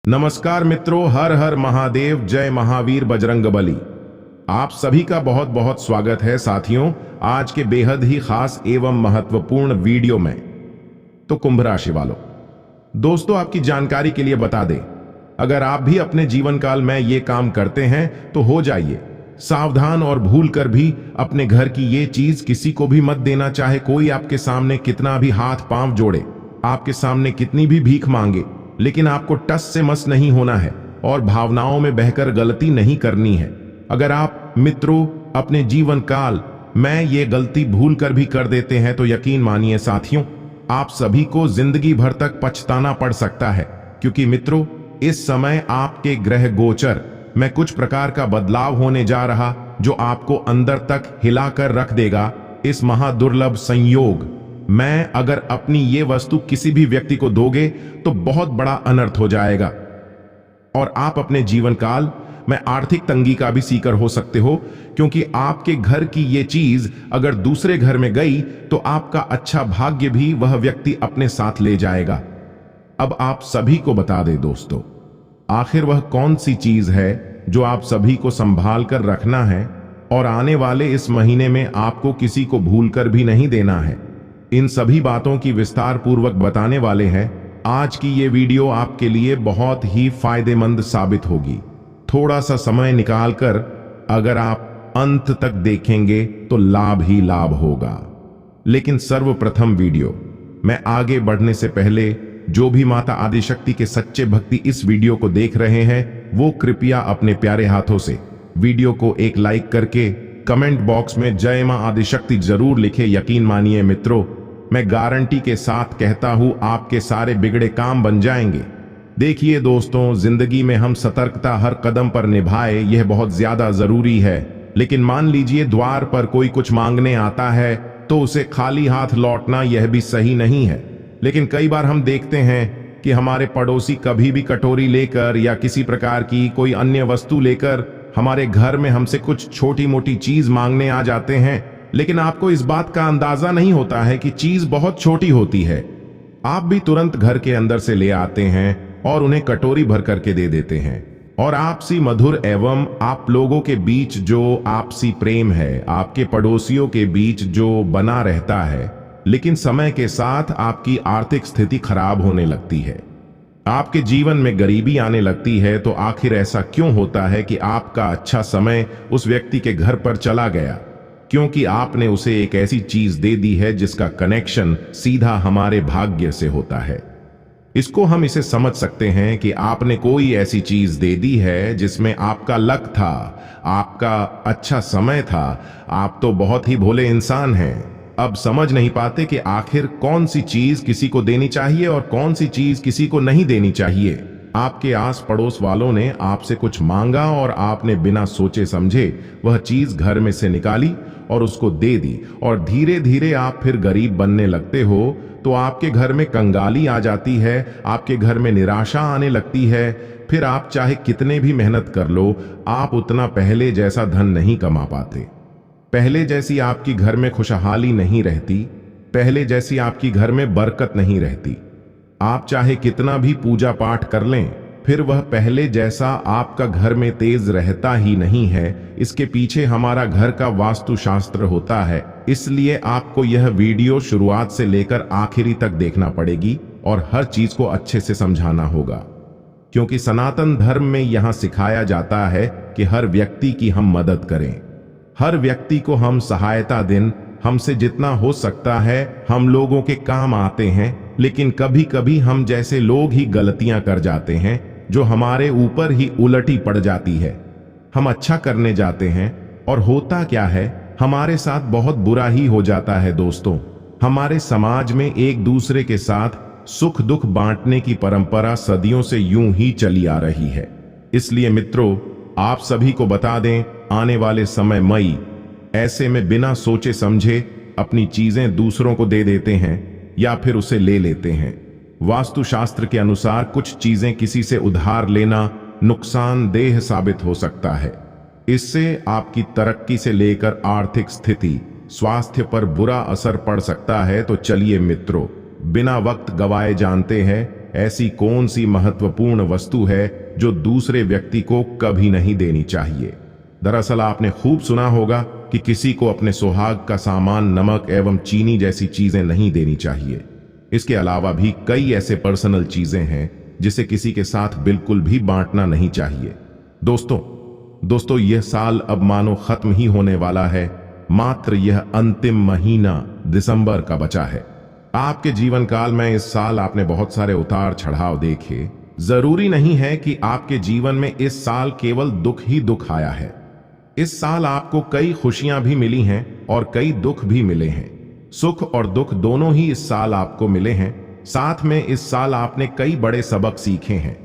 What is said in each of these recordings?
नमस्कार मित्रों, हर हर महादेव, जय महावीर बजरंगबली। आप सभी का बहुत बहुत स्वागत है साथियों आज के बेहद ही खास एवं महत्वपूर्ण वीडियो में। तो कुंभ राशि वालों, दोस्तों आपकी जानकारी के लिए बता दें, अगर आप भी अपने जीवन काल में ये काम करते हैं तो हो जाइए सावधान और भूल कर भी अपने घर की ये चीज किसी को भी मत देना। चाहे कोई आपके सामने कितना भी हाथ पांव जोड़े, आपके सामने कितनी भी भीख मांगे, लेकिन आपको टस से मस नहीं होना है और भावनाओं में बहकर गलती नहीं करनी है। अगर आप मित्रों अपने जीवन काल में ये गलती भूल कर भी कर देते हैं तो यकीन मानिए साथियों, आप सभी को जिंदगी भर तक पछताना पड़ सकता है। क्योंकि मित्रों इस समय आपके ग्रह गोचर में कुछ प्रकार का बदलाव होने जा रहा जो आपको अंदर तक हिलाकर रख देगा। इस महादुर्लभ संयोग मैं अगर अपनी ये वस्तु किसी भी व्यक्ति को दोगे तो बहुत बड़ा अनर्थ हो जाएगा और आप अपने जीवन काल में आर्थिक तंगी का भी शिकार हो सकते हो। क्योंकि आपके घर की ये चीज अगर दूसरे घर में गई तो आपका अच्छा भाग्य भी वह व्यक्ति अपने साथ ले जाएगा। अब आप सभी को बता दें दोस्तों, आखिर वह कौन सी चीज है जो आप सभी को संभाल कर रखना है और आने वाले इस महीने में आपको किसी को भूल कर भी नहीं देना है। इन सभी बातों की विस्तार पूर्वक बताने वाले हैं। आज की ये वीडियो आपके लिए बहुत ही फायदेमंद साबित होगी। थोड़ा सा समय निकालकर अगर आप अंत तक देखेंगे तो लाभ ही लाभ होगा। लेकिन सर्वप्रथम वीडियो में आगे बढ़ने से पहले जो भी माता आदिशक्ति के सच्चे भक्ति इस वीडियो को देख रहे हैं वो कृपया अपने प्यारे हाथों से वीडियो को एक लाइक करके कमेंट बॉक्स में जय मां आदिशक्ति जरूर लिखे। यकीन मानिए मित्रों, मैं गारंटी के साथ कहता हूं आपके सारे बिगड़े काम बन जाएंगे। देखिए दोस्तों, जिंदगी में हम सतर्कता हर कदम पर निभाए यह बहुत ज्यादा जरूरी है। लेकिन मान लीजिए द्वार पर कोई कुछ मांगने आता है तो उसे खाली हाथ लौटना यह भी सही नहीं है। लेकिन कई बार हम देखते हैं कि हमारे पड़ोसी कभी भी कटोरी लेकर या किसी प्रकार की कोई अन्य वस्तु लेकर हमारे घर में हमसे कुछ छोटी मोटी चीज मांगने आ जाते हैं। लेकिन आपको इस बात का अंदाजा नहीं होता है कि चीज बहुत छोटी होती है। आप भी तुरंत घर के अंदर से ले आते हैं और उन्हें कटोरी भर करके दे देते हैं। और आपसी मधुर एवं आप लोगों के बीच जो आपसी प्रेम है, आपके पड़ोसियों के बीच जो बना रहता है, लेकिन समय के साथ आपकी आर्थिक स्थिति खराब होने लगती है, आपके जीवन में गरीबी आने लगती है। तो आखिर ऐसा क्यों होता है कि आपका अच्छा समय उस व्यक्ति के घर पर चला गया? क्योंकि आपने उसे एक ऐसी चीज दे दी है जिसका कनेक्शन सीधा हमारे भाग्य से होता है। इसको हम इसे समझ सकते हैं कि आपने कोई ऐसी चीज दे दी है जिसमें आपका लक था, आपका अच्छा समय था। आप तो बहुत ही भोले इंसान हैं, अब समझ नहीं पाते कि आखिर कौन सी चीज किसी को देनी चाहिए और कौन सी चीज किसी को नहीं देनी चाहिए। आपके आस पड़ोस वालों ने आपसे कुछ मांगा और आपने बिना सोचे समझे वह चीज घर में से निकाली और उसको दे दी, और धीरे धीरे आप फिर गरीब बनने लगते हो। तो आपके घर में कंगाली आ जाती है, आपके घर में निराशा आने लगती है। फिर आप चाहे कितने भी मेहनत कर लो, आप उतना पहले जैसा धन नहीं कमा पाते। पहले जैसी आपकी घर में खुशहाली नहीं रहती, पहले जैसी आपकी घर में बरकत नहीं रहती। आप चाहे कितना भी पूजा पाठ कर लें, फिर वह पहले जैसा आपका घर में तेज रहता ही नहीं है। इसके पीछे हमारा घर का वास्तुशास्त्र होता है। इसलिए आपको यह वीडियो शुरुआत से लेकर आखिरी तक देखना पड़ेगी और हर चीज को अच्छे से समझाना होगा। क्योंकि सनातन धर्म में यहां सिखाया जाता है कि हर व्यक्ति की हम मदद करें, हर व्यक्ति को हम सहायता दें। हमसे जितना हो सकता है हम लोगों के काम आते हैं। लेकिन कभी कभी हम जैसे लोग ही गलतियां कर जाते हैं जो हमारे ऊपर ही उलटी पड़ जाती है। हम अच्छा करने जाते हैं और होता क्या है, हमारे साथ बहुत बुरा ही हो जाता है। दोस्तों, हमारे समाज में एक दूसरे के साथ सुख दुख बांटने की परंपरा सदियों से यूं ही चली आ रही है। इसलिए मित्रों, आप सभी को बता दें, आने वाले समय मई ऐसे में बिना सोचे समझे अपनी चीजें दूसरों को दे देते हैं या फिर उसे ले लेते हैं। वास्तुशास्त्र के अनुसार कुछ चीजें किसी से उधार लेना नुकसानदेह साबित हो सकता है। इससे आपकी तरक्की से लेकर आर्थिक स्थिति, स्वास्थ्य पर बुरा असर पड़ सकता है। तो चलिए मित्रों, बिना वक्त गवाए जानते हैं ऐसी कौन सी महत्वपूर्ण वस्तु है जो दूसरे व्यक्ति को कभी नहीं देनी चाहिए। दरअसल आपने खूब सुना होगा कि किसी को अपने सुहाग का सामान नमक एवं चीनी जैसी चीजें नहीं देनी चाहिए। इसके अलावा भी कई ऐसे पर्सनल चीजें हैं जिसे किसी के साथ बिल्कुल भी बांटना नहीं चाहिए। दोस्तों यह साल अब मानो खत्म ही होने वाला है। मात्र यह अंतिम महीना दिसंबर का बचा है। आपके जीवन काल में इस साल आपने बहुत सारे उतार चढ़ाव देखे। जरूरी नहीं है कि आपके जीवन में इस साल केवल दुख ही दुख आया है। इस साल आपको कई खुशियां भी मिली हैं और कई दुख भी मिले हैं। सुख और दुख दोनों ही इस साल आपको मिले हैं। साथ में इस साल आपने कई बड़े सबक सीखे हैं।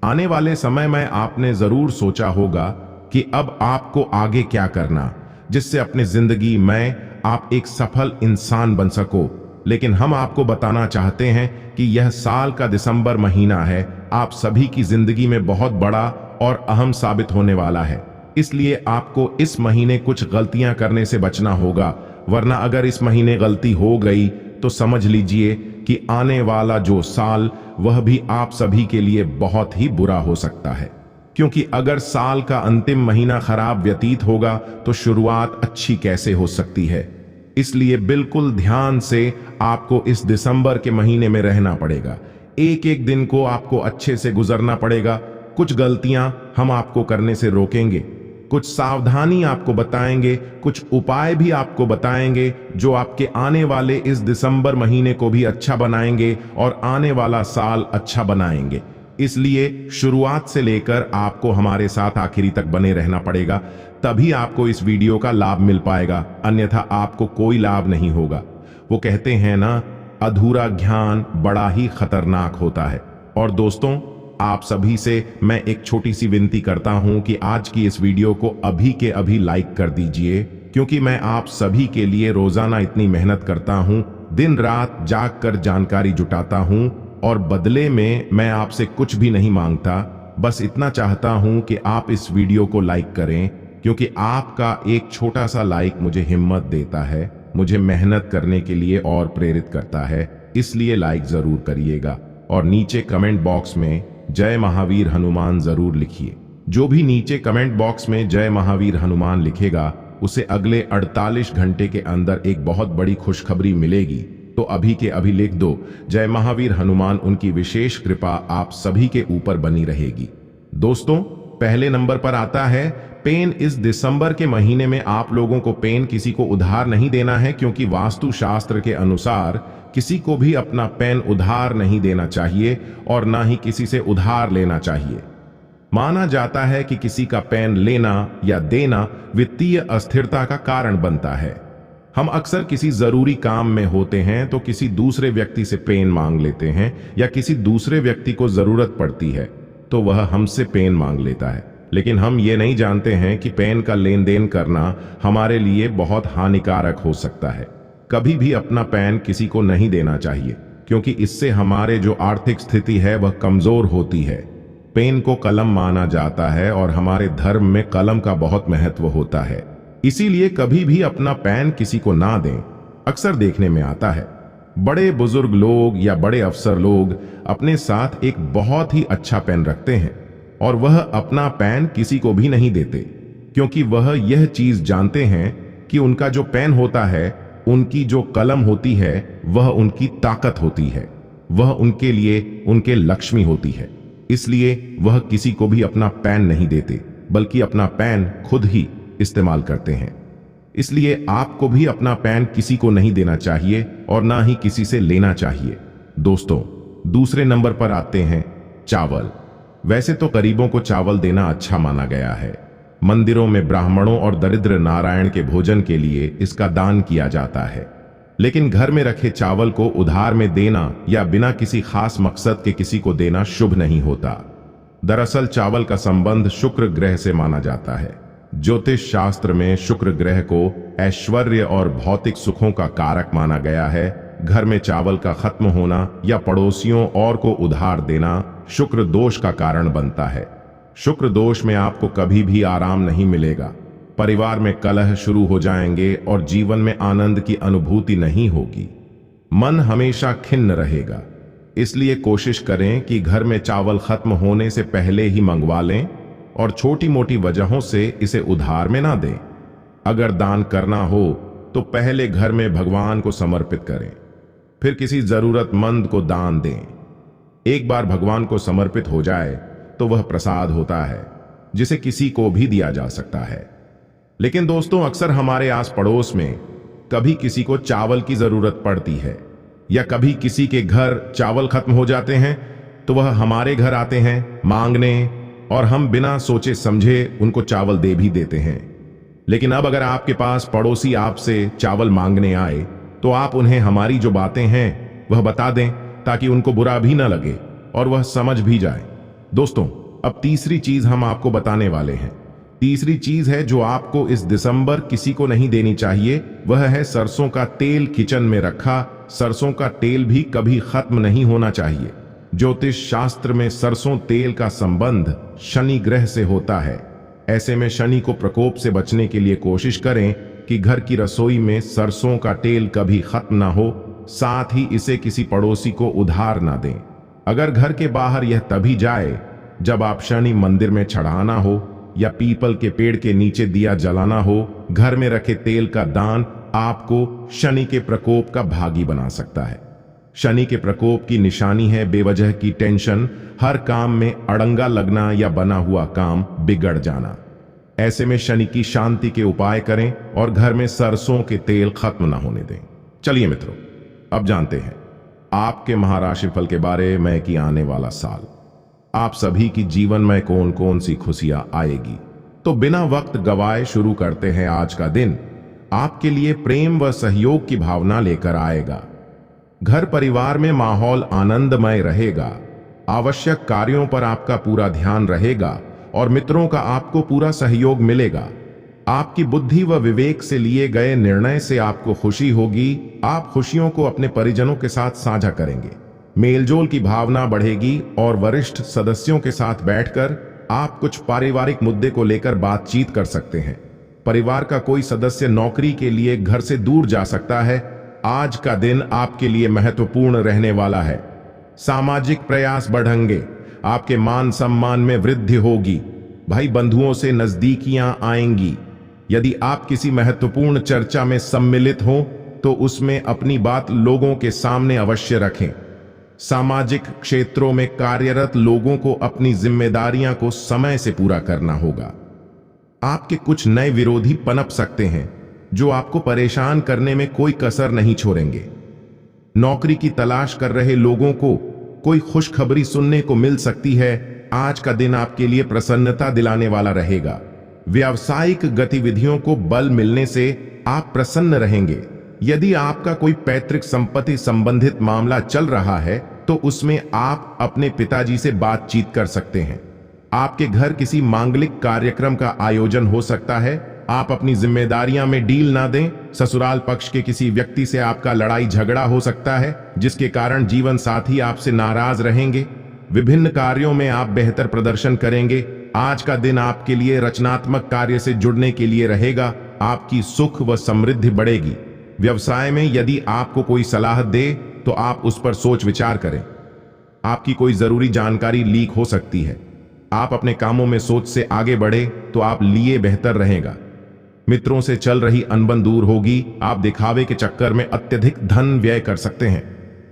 आने वाले समय में आपने जरूर सोचा होगा कि अब आपको आगे क्या करना, जिससे अपनी जिंदगी में आप एक सफल इंसान बन सको। लेकिन हम आपको बताना चाहते हैं कि यह साल का दिसंबर महीना है, आप सभी की जिंदगी में बहुत बड़ा और अहम साबित होने वाला है। इसलिए आपको इस महीने कुछ गलतियां करने से बचना होगा, वरना अगर इस महीने गलती हो गई तो समझ लीजिए कि आने वाला जो साल वह भी आप सभी के लिए बहुत ही बुरा हो सकता है। क्योंकि अगर साल का अंतिम महीना खराब व्यतीत होगा तो शुरुआत अच्छी कैसे हो सकती है। इसलिए बिल्कुल ध्यान से आपको इस दिसंबर के महीने में रहना पड़ेगा। एक एक दिन को आपको अच्छे से गुजरना पड़ेगा। कुछ गलतियां हम आपको करने से रोकेंगे, कुछ सावधानी आपको बताएंगे, कुछ उपाय भी आपको बताएंगे जो आपके आने वाले इस दिसंबर महीने को भी अच्छा बनाएंगे और आने वाला साल अच्छा बनाएंगे। इसलिए शुरुआत से लेकर आपको हमारे साथ आखिरी तक बने रहना पड़ेगा, तभी आपको इस वीडियो का लाभ मिल पाएगा, अन्यथा आपको कोई लाभ नहीं होगा। वो कहते हैं ना, अधूरा ज्ञान बड़ा ही खतरनाक होता है। और दोस्तों, आप सभी से मैं एक छोटी सी विनती करता हूं कि आज की इस वीडियो को अभी के अभी लाइक कर दीजिए, क्योंकि मैं आप सभी के लिए रोजाना इतनी मेहनत करता हूं, दिन रात जाग कर जानकारी जुटाता हूं और बदले में मैं आपसे कुछ भी नहीं मांगता। बस इतना चाहता हूं कि आप इस वीडियो को लाइक करें, क्योंकि आपका एक छोटा सा लाइक मुझे हिम्मत देता है, मुझे मेहनत करने के लिए और प्रेरित करता है। इसलिए लाइक जरूर करिएगा और नीचे कमेंट बॉक्स में जय महावीर हनुमान जरूर लिखिए। जो भी नीचे कमेंट बॉक्स में जय महावीर हनुमान लिखेगा उसे अगले 48 घंटे के अंदर एक बहुत बड़ी खुशखबरी मिलेगी। तो अभी के अभी लिख दो, जय महावीर हनुमान, उनकी विशेष कृपा आप सभी के ऊपर बनी रहेगी। दोस्तों, पहले नंबर पर आता है पेन। इस दिसंबर के महीने में आप लोगों को पेन किसी को उधार नहीं देना है, क्योंकि वास्तु शास्त्र के अनुसार किसी को भी अपना पेन उधार नहीं देना चाहिए और ना ही किसी से उधार लेना चाहिए। माना जाता है कि किसी का पेन लेना या देना वित्तीय अस्थिरता का कारण बनता है। हम अक्सर किसी जरूरी काम में होते हैं तो किसी दूसरे व्यक्ति से पेन मांग लेते हैं, या किसी दूसरे व्यक्ति को जरूरत पड़ती है तो वह हमसे पेन मांग लेता है। लेकिन हम ये नहीं जानते हैं कि पेन का लेन देन करना हमारे लिए बहुत हानिकारक हो सकता है। कभी भी अपना पेन किसी को नहीं देना चाहिए, क्योंकि इससे हमारे जो आर्थिक स्थिति है वह कमजोर होती है। पेन को कलम माना जाता है और हमारे धर्म में कलम का बहुत महत्व होता है। इसीलिए कभी भी अपना पेन किसी को ना दें। अक्सर देखने में आता है बड़े बुजुर्ग लोग या बड़े अफसर लोग अपने साथ एक बहुत ही अच्छा पेन रखते हैं और वह अपना पेन किसी को भी नहीं देते, क्योंकि वह यह चीज जानते हैं कि उनका जो पेन होता है, उनकी जो कलम होती है, वह उनकी ताकत होती है, वह उनके लिए उनके लक्ष्मी होती है। इसलिए वह किसी को भी अपना पेन नहीं देते, बल्कि अपना पेन खुद ही इस्तेमाल करते हैं। इसलिए आपको भी अपना पेन किसी को नहीं देना चाहिए और ना ही किसी से लेना चाहिए। दोस्तों, दूसरे नंबर पर आते हैं चावल। वैसे तो गरीबों को चावल देना अच्छा माना गया है। मंदिरों में ब्राह्मणों और दरिद्र नारायण के भोजन के लिए इसका दान किया जाता है। लेकिन घर में रखे चावल को उधार में देना या बिना किसी खास मकसद के किसी को देना शुभ नहीं होता। दरअसल चावल का संबंध शुक्र ग्रह से माना जाता है। ज्योतिष शास्त्र में शुक्र ग्रह को ऐश्वर्य और भौतिक सुखों का कारक माना गया है। घर में चावल का खत्म होना या पड़ोसियों और को उधार देना शुक्र दोष का कारण बनता है। शुक्र दोष में आपको कभी भी आराम नहीं मिलेगा, परिवार में कलह शुरू हो जाएंगे और जीवन में आनंद की अनुभूति नहीं होगी। मन हमेशा खिन्न रहेगा। इसलिए कोशिश करें कि घर में चावल खत्म होने से पहले ही मंगवा लें और छोटी मोटी वजहों से इसे उधार में ना दें। अगर दान करना हो तो पहले घर में भगवान को समर्पित करें, फिर किसी जरूरतमंद को दान दें। एक बार भगवान को समर्पित हो जाए तो वह प्रसाद होता है जिसे किसी को भी दिया जा सकता है। लेकिन दोस्तों, अक्सर हमारे आस पड़ोस में कभी किसी को चावल की जरूरत पड़ती है या कभी किसी के घर चावल खत्म हो जाते हैं तो वह हमारे घर आते हैं मांगने, और हम बिना सोचे समझे उनको चावल दे भी देते हैं। लेकिन अब अगर आपके पास पड़ोसी आपसे चावल मांगने आए तो आप उन्हें हमारी जो बातें हैं वह बता दें, ताकि उनको बुरा भी ना लगे और वह समझ भी जाए। दोस्तों, अब तीसरी चीज हम आपको बताने वाले हैं। तीसरी चीज है जो आपको इस दिसंबर किसी को नहीं देनी चाहिए, वह है सरसों का तेल। किचन में रखा सरसों का तेल भी कभी खत्म नहीं होना चाहिए। ज्योतिष शास्त्र में सरसों तेल का संबंध शनि ग्रह से होता है। ऐसे में शनि को प्रकोप से बचने के लिए कोशिश करें कि घर की रसोई में सरसों का तेल कभी खत्म ना हो। साथ ही इसे किसी पड़ोसी को उधार ना दें। अगर घर के बाहर यह तभी जाए जब आप शनि मंदिर में चढ़ाना हो या पीपल के पेड़ के नीचे दिया जलाना हो। घर में रखे तेल का दान आपको शनि के प्रकोप का भागी बना सकता है। शनि के प्रकोप की निशानी है बेवजह की टेंशन, हर काम में अड़ंगा लगना या बना हुआ काम बिगड़ जाना। ऐसे में शनि की शांति के उपाय करें और घर में सरसों के तेल खत्म ना होने दें। चलिए मित्रों, अब जानते हैं आपके महाराशिफल के बारे में कि आने वाला साल आप सभी की जीवन में कौन कौन सी खुशियां आएगी। तो बिना वक्त गवाए शुरू करते हैं। आज का दिन आपके लिए प्रेम व सहयोग की भावना लेकर आएगा। घर परिवार में माहौल आनंदमय रहेगा। आवश्यक कार्यों पर आपका पूरा ध्यान रहेगा और मित्रों का आपको पूरा सहयोग मिलेगा। आपकी बुद्धि व विवेक से लिए गए निर्णय से आपको खुशी होगी। आप खुशियों को अपने परिजनों के साथ साझा करेंगे। मेलजोल की भावना बढ़ेगी और वरिष्ठ सदस्यों के साथ बैठकर आप कुछ पारिवारिक मुद्दे को लेकर बातचीत कर सकते हैं। परिवार का कोई सदस्य नौकरी के लिए घर से दूर जा सकता है। आज का दिन आपके लिए महत्वपूर्ण रहने वाला है। सामाजिक प्रयास बढ़ेंगे। आपके मान सम्मान में वृद्धि होगी। भाई बंधुओं से नजदीकियां आएंगी। यदि आप किसी महत्वपूर्ण चर्चा में सम्मिलित हो तो उसमें अपनी बात लोगों के सामने अवश्य रखें। सामाजिक क्षेत्रों में कार्यरत लोगों को अपनी जिम्मेदारियां को समय से पूरा करना होगा। आपके कुछ नए विरोधी पनप सकते हैं जो आपको परेशान करने में कोई कसर नहीं छोड़ेंगे। नौकरी की तलाश कर रहे लोगों को कोई खुशखबरी सुनने को मिल सकती है। आज का दिन आपके लिए प्रसन्नता दिलाने वाला रहेगा। व्यावसायिक गतिविधियों को बल मिलने से आप प्रसन्न रहेंगे। यदि आपका कोई पैतृक संपत्ति संबंधित मामला चल रहा है तो उसमें आप अपने पिताजी से बातचीत कर सकते हैं। आपके घर किसी मांगलिक कार्यक्रम का आयोजन हो सकता है। आप अपनी जिम्मेदारियां में डील ना दें। ससुराल पक्ष के किसी व्यक्ति से आपका लड़ाई झगड़ा हो सकता है जिसके कारण जीवन साथी आपसे नाराज रहेंगे। विभिन्न कार्यों में आप बेहतर प्रदर्शन करेंगे। आज का दिन आपके लिए रचनात्मक कार्य से जुड़ने के लिए रहेगा। आपकी सुख व समृद्धि बढ़ेगी। व्यवसाय में यदि आपको कोई सलाह दे तो आप उस पर सोच विचार करें। आपकी कोई जरूरी जानकारी लीक हो सकती है। आप अपने कामों में सोच से आगे बढ़े तो आप लिए बेहतर रहेगा। मित्रों से चल रही अनबन दूर होगी। आप दिखावे के चक्कर में अत्यधिक धन व्यय कर सकते हैं।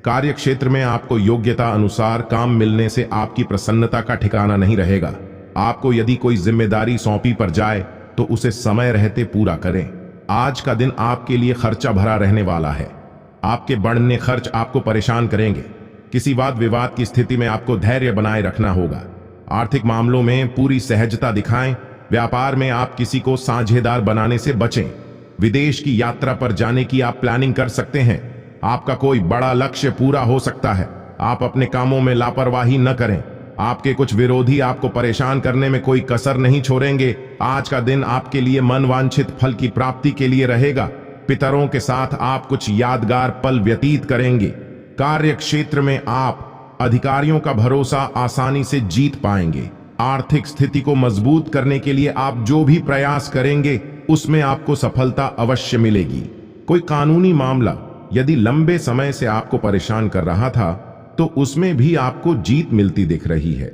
कार्य क्षेत्र में आपको योग्यता अनुसार काम मिलने से आपकी प्रसन्नता का ठिकाना नहीं रहेगा। आपको यदि कोई जिम्मेदारी सौंपी पर जाए तो उसे समय रहते पूरा करें। आज का दिन आपके लिए खर्चा भरा रहने वाला है। आपके बढ़ने खर्च आपको परेशान करेंगे। किसी वाद विवाद की स्थिति में आपको धैर्य बनाए रखना होगा। आर्थिक मामलों में पूरी सहजता दिखाएं। व्यापार में आप किसी को साझेदार बनाने से बचें। विदेश की यात्रा पर जाने की आप प्लानिंग कर सकते हैं। आपका कोई बड़ा लक्ष्य पूरा हो सकता है। आप अपने कामों में लापरवाही न करें। आपके कुछ विरोधी आपको परेशान करने में कोई कसर नहीं छोड़ेंगे। आज का दिन आपके लिए मनवांछित फल की प्राप्ति के लिए रहेगा। पितरों के साथ आप कुछ यादगार पल व्यतीत करेंगे। कार्य क्षेत्र में आप अधिकारियों का भरोसा आसानी से जीत पाएंगे। आर्थिक स्थिति को मजबूत करने के लिए आप जो भी प्रयास करेंगे उसमें आपको सफलता अवश्य मिलेगी। कोई कानूनी मामला यदि लंबे समय से आपको परेशान कर रहा था तो उसमें भी आपको जीत मिलती दिख रही है।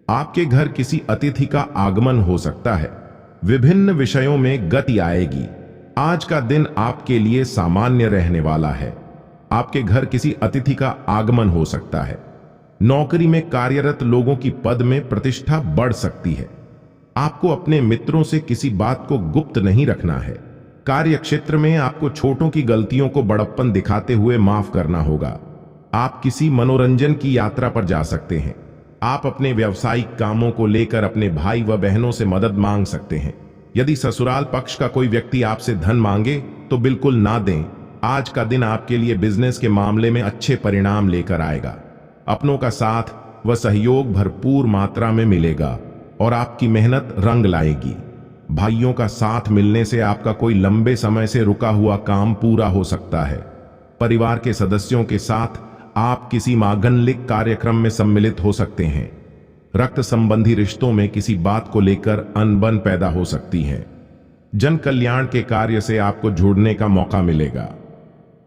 आपके घर किसी अतिथि का आगमन हो सकता है। विभिन्न विषयों में गति आएगी। आज का दिन आपके लिए सामान्य रहने वाला है। आपके घर किसी अतिथि का आगमन हो सकता है। नौकरी में कार्यरत लोगों की पद में प्रतिष्ठा बढ़ सकती है। आपको अपने मित्रों से किसी बात को गुप्त नहीं रखना है। कार्य क्षेत्र में आपको छोटों की गलतियों को बड़प्पन दिखाते हुए माफ करना होगा। आप किसी मनोरंजन की यात्रा पर जा सकते हैं। आप अपने व्यावसायिक कामों को लेकर अपने भाई व बहनों से मदद मांग सकते हैं। यदि ससुराल पक्ष का कोई व्यक्ति आपसे धन मांगे तो बिल्कुल ना दें। आज का दिन आपके लिए बिजनेस के मामले में अच्छे परिणाम लेकर आएगा। अपनों का साथ व सहयोग भरपूर मात्रा में मिलेगा और आपकी मेहनत रंग लाएगी। भाइयों का साथ मिलने से आपका कोई लंबे समय से रुका हुआ काम पूरा हो सकता है। परिवार के सदस्यों के साथ आप किसी मांगलिक कार्यक्रम में सम्मिलित हो सकते हैं। रक्त संबंधी रिश्तों में किसी बात को लेकर अनबन पैदा हो सकती है। जन कल्याण के कार्य से आपको जुड़ने का मौका मिलेगा।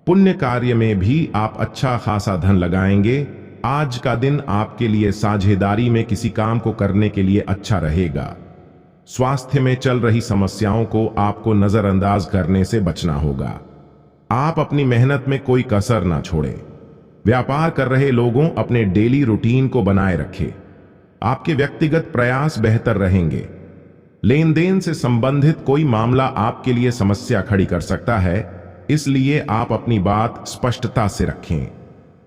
पुण्य कार्य में भी आप अच्छा खासा धन लगाएंगे। आज का दिन आपके लिए साझेदारी में किसी काम को करने के लिए अच्छा रहेगा। स्वास्थ्य में चल रही समस्याओं को आपको नजरअंदाज करने से बचना होगा। आप अपनी मेहनत में कोई कसर ना छोड़ें। व्यापार कर रहे लोगों अपने डेली रूटीन को बनाए रखें। आपके व्यक्तिगत प्रयास बेहतर रहेंगे। लेन देन से संबंधित कोई मामला आपके लिए समस्या खड़ी कर सकता है, इसलिए आप अपनी बात स्पष्टता से रखें।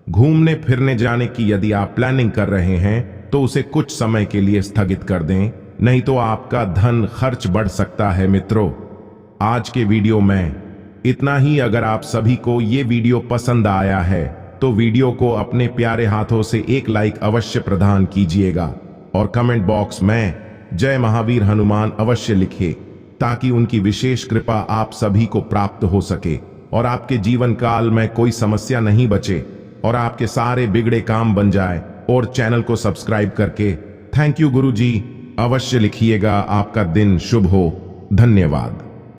घूमने फिरने जाने की यदि आप प्लानिंग कर रहे हैं तो उसे कुछ समय के लिए स्थगित कर दें, नहीं तो आपका धन खर्च बढ़ सकता है। मित्रों, आज के वीडियो में इतना ही। अगर आप सभी को ये वीडियो पसंद आया है तो वीडियो को अपने प्यारे हाथों से एक लाइक अवश्य प्रदान कीजिएगा और कमेंट बॉक्स में जय महावीर हनुमान अवश्य लिखें, ताकि उनकी विशेष कृपा आप सभी को प्राप्त हो सके और आपके जीवन काल में कोई समस्या नहीं बचे और आपके सारे बिगड़े काम बन जाए। और चैनल को सब्सक्राइब करके थैंक यू गुरु जी अवश्य लिखिएगा। आपका दिन शुभ हो। धन्यवाद।